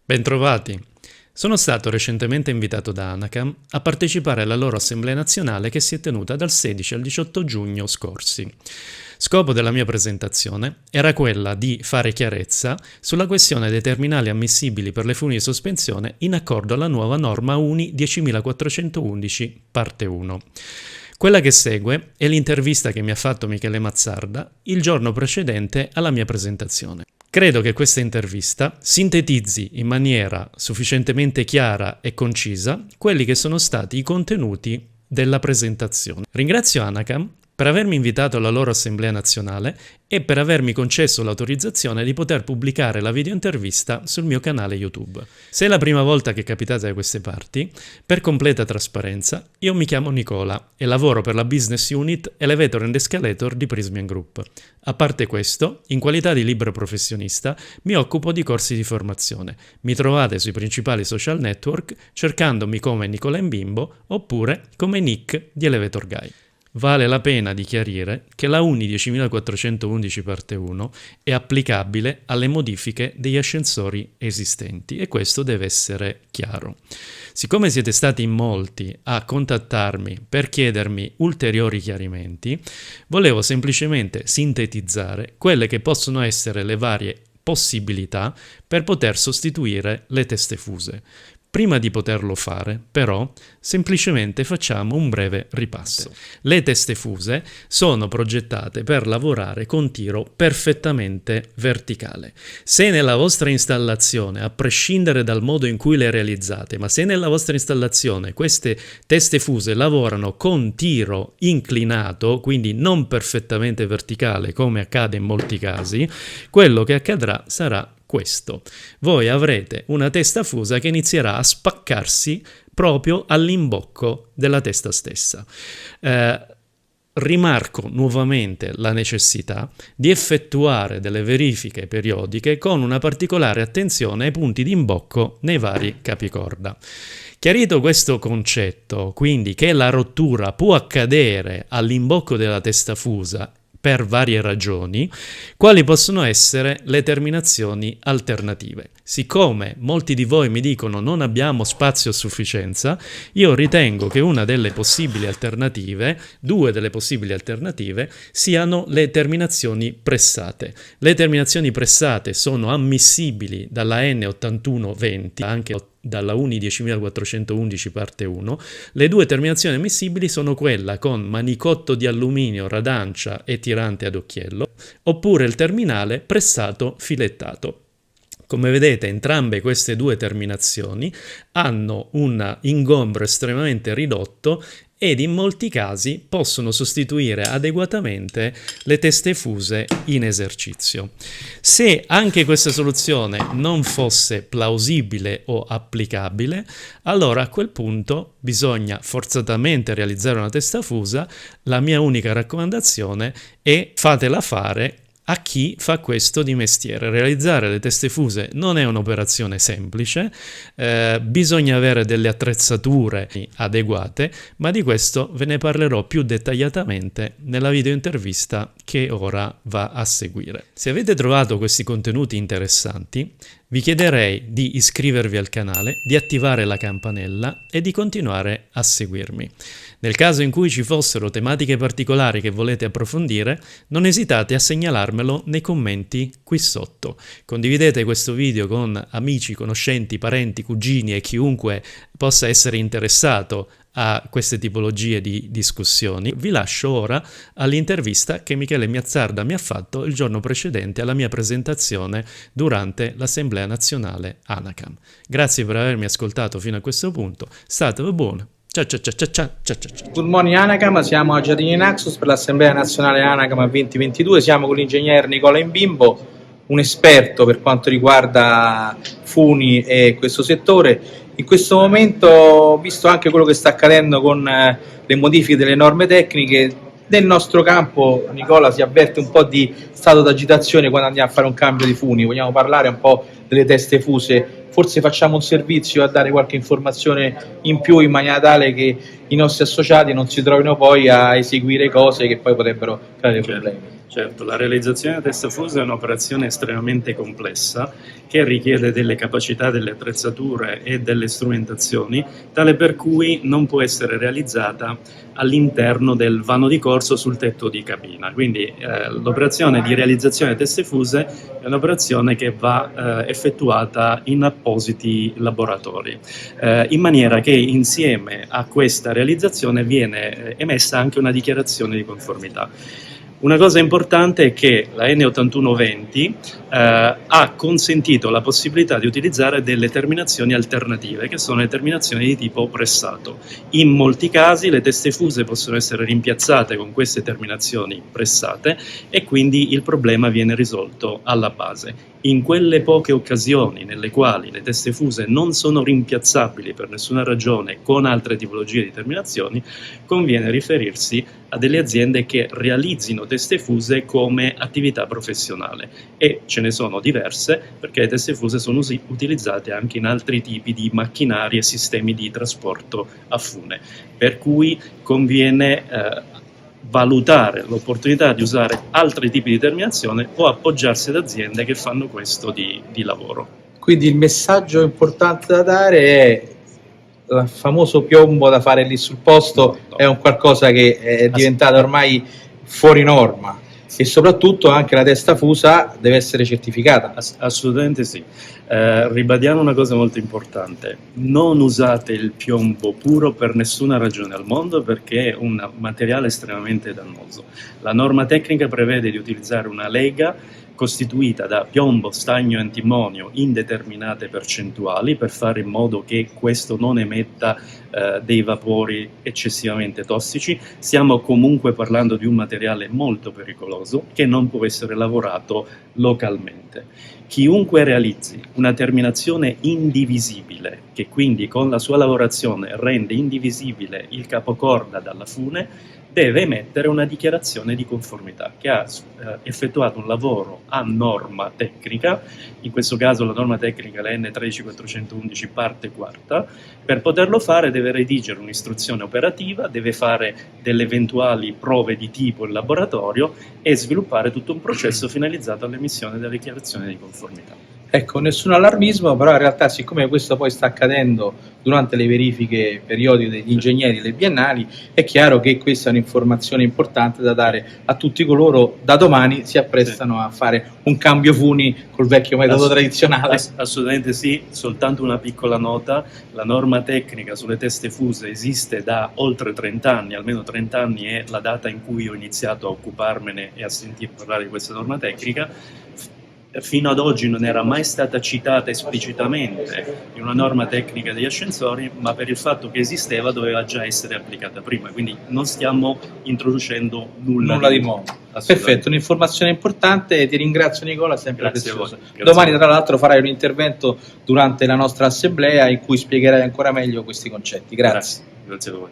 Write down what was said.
Bentrovati! Sono stato recentemente invitato da Anacam a partecipare alla loro assemblea nazionale che si è tenuta dal 16 al 18 giugno scorsi. Scopo della mia presentazione era quella di fare chiarezza sulla questione dei terminali ammissibili per le funi di sospensione in accordo alla nuova norma UNI 10411 parte 1. Quella che segue è l'intervista che mi ha fatto Michele Mazzarda il giorno precedente alla mia presentazione. Credo che questa intervista sintetizzi in maniera sufficientemente chiara e concisa quelli che sono stati i contenuti della presentazione. Ringrazio Anacam per avermi invitato alla loro assemblea nazionale e per avermi concesso l'autorizzazione di poter pubblicare la videointervista sul mio canale YouTube. Se è la prima volta che capitate da queste parti, per completa trasparenza, io mi chiamo Nicola e lavoro per la Business Unit Elevator and Escalator di Prismian Group. A parte questo, in qualità di libero professionista, mi occupo di corsi di formazione. Mi trovate sui principali social network cercandomi come Nicola Mbimbo oppure come Nick di Elevator Guy. Vale la pena di chiarire che la UNI 10411 parte 1 è applicabile alle modifiche degli ascensori esistenti e questo deve essere chiaro. Siccome siete stati in molti a contattarmi per chiedermi ulteriori chiarimenti, volevo semplicemente sintetizzare quelle che possono essere le varie possibilità per poter sostituire le teste fuse. Prima di poterlo fare, però, semplicemente facciamo un breve ripasso. Le teste fuse sono progettate per lavorare con tiro perfettamente verticale. Se nella vostra installazione, a prescindere dal modo in cui le realizzate, ma se nella vostra installazione queste teste fuse lavorano con tiro inclinato, quindi non perfettamente verticale come accade in molti casi, quello che accadrà sarà questo. Voi avrete una testa fusa che inizierà a spaccarsi proprio all'imbocco della testa stessa. Rimarco nuovamente la necessità di effettuare delle verifiche periodiche con una particolare attenzione ai punti di imbocco nei vari capicorda. Chiarito questo concetto, quindi che la rottura può accadere all'imbocco della testa fusa per varie ragioni, quali possono essere le terminazioni alternative? Siccome molti di voi mi dicono non abbiamo spazio a sufficienza, io ritengo che una delle possibili alternative, due delle possibili alternative, siano le terminazioni pressate. Le terminazioni pressate sono ammissibili dalla N8120, anche dalla UNI 10411 parte 1, le due terminazioni ammissibili sono quella con manicotto di alluminio, radancia e tirante ad occhiello, oppure il terminale pressato filettato. Come vedete, entrambe queste due terminazioni hanno un ingombro estremamente ridotto ed in molti casi possono sostituire adeguatamente le teste fuse in esercizio. Se anche questa soluzione non fosse plausibile o applicabile, allora a quel punto bisogna forzatamente realizzare una testa fusa. La mia unica raccomandazione è fatela fare a chi fa questo di mestiere. Realizzare le teste fuse non è un'operazione semplice, bisogna avere delle attrezzature adeguate, ma di questo ve ne parlerò più dettagliatamente nella video intervista che ora va a seguire. Se avete trovato questi contenuti interessanti, vi chiederei di iscrivervi al canale, di attivare la campanella e di continuare a seguirmi. Nel caso in cui ci fossero tematiche particolari che volete approfondire, non esitate a segnalarmelo nei commenti qui sotto. Condividete questo video con amici, conoscenti, parenti, cugini e chiunque possa essere interessato a queste tipologie di discussioni. Vi lascio ora all'intervista che Michele Mazzarda mi ha fatto il giorno precedente alla mia presentazione durante l'Assemblea Nazionale Anacam. Grazie per avermi ascoltato fino a questo punto, state buoni. Ciao ciao ciao ciao ciao ciao ciao. Good morning Anacam, siamo a Giardini Naxos per l'Assemblea Nazionale Anacam 2022, siamo con l'ingegner Nicola Mbimbo, un esperto per quanto riguarda funi e questo settore. In questo momento, visto anche quello che sta accadendo con le modifiche delle norme tecniche, nel nostro campo, Nicola, si avverte un po' di stato d'agitazione quando andiamo a fare un cambio di funi. Vogliamo parlare un po' delle teste fuse forse facciamo un servizio a dare qualche informazione in più, in maniera tale che i nostri associati non si trovino poi a eseguire cose che poi potrebbero creare problemi. Certo, la realizzazione a testa fusa è un'operazione estremamente complessa che richiede delle capacità, delle attrezzature e delle strumentazioni, tale per cui non può essere realizzata all'interno del vano di corso sul tetto di cabina. Quindi l'operazione di realizzazione a teste fuse è un'operazione che va effettuata in appositi laboratori, in maniera che insieme a questa realizzazione viene emessa anche una dichiarazione di conformità. Una cosa importante è che la N8120 ha consentito la possibilità di utilizzare delle terminazioni alternative, che sono le terminazioni di tipo pressato. In molti casi le teste fuse possono essere rimpiazzate con queste terminazioni pressate e quindi il problema viene risolto alla base. In quelle poche occasioni nelle quali le teste fuse non sono rimpiazzabili per nessuna ragione con altre tipologie di terminazioni, conviene riferirsi a delle aziende che realizzino teste fuse come attività professionale, e ce ne sono diverse, perché le teste fuse sono utilizzate anche in altri tipi di macchinari e sistemi di trasporto a fune, per cui conviene valutare l'opportunità di usare altri tipi di terminazione o appoggiarsi ad aziende che fanno questo di lavoro. Quindi il messaggio importante da dare è il famoso piombo da fare lì sul posto, no. È un qualcosa che è diventato ormai fuori norma, e soprattutto anche la testa fusa deve essere certificata. Assolutamente sì. Ribadiamo una cosa molto importante: non usate il piombo puro per nessuna ragione al mondo, perché è un materiale estremamente dannoso. La norma tecnica prevede di utilizzare una lega costituita da piombo, stagno e antimonio in determinate percentuali, per fare in modo che questo non emetta dei vapori eccessivamente tossici. Stiamo comunque parlando di un materiale molto pericoloso che non può essere lavorato localmente. Chiunque realizzi una terminazione indivisibile, che quindi con la sua lavorazione rende indivisibile il capocorda dalla fune, deve emettere una dichiarazione di conformità che ha effettuato un lavoro a norma tecnica, in questo caso la norma tecnica è la N13411 parte quarta. Per poterlo fare deve redigere un'istruzione operativa, deve fare delle eventuali prove di tipo in laboratorio e sviluppare tutto un processo finalizzato all'emissione della dichiarazione di conformità. Ecco, nessun allarmismo, però in realtà, siccome questo poi sta accadendo durante le verifiche periodiche degli ingegneri e delle biennali, è chiaro che questa è un'informazione importante da dare a tutti coloro da domani si apprestano a fare un cambio funi col vecchio metodo tradizionale. Assolutamente sì. Soltanto una piccola nota: la norma tecnica sulle teste fuse esiste da oltre 30 anni, almeno 30 anni è la data in cui ho iniziato a occuparmene e a sentir parlare di questa norma tecnica. Fino ad oggi non era mai stata citata esplicitamente in una norma tecnica degli ascensori, ma per il fatto che esisteva doveva già essere applicata prima, quindi non stiamo introducendo nulla di nuovo. Perfetto, un'informazione importante, ti ringrazio Nicola, sempre preziosa. Domani tra l'altro farai un intervento durante la nostra assemblea in cui spiegherai ancora meglio questi concetti. Grazie. Grazie a voi.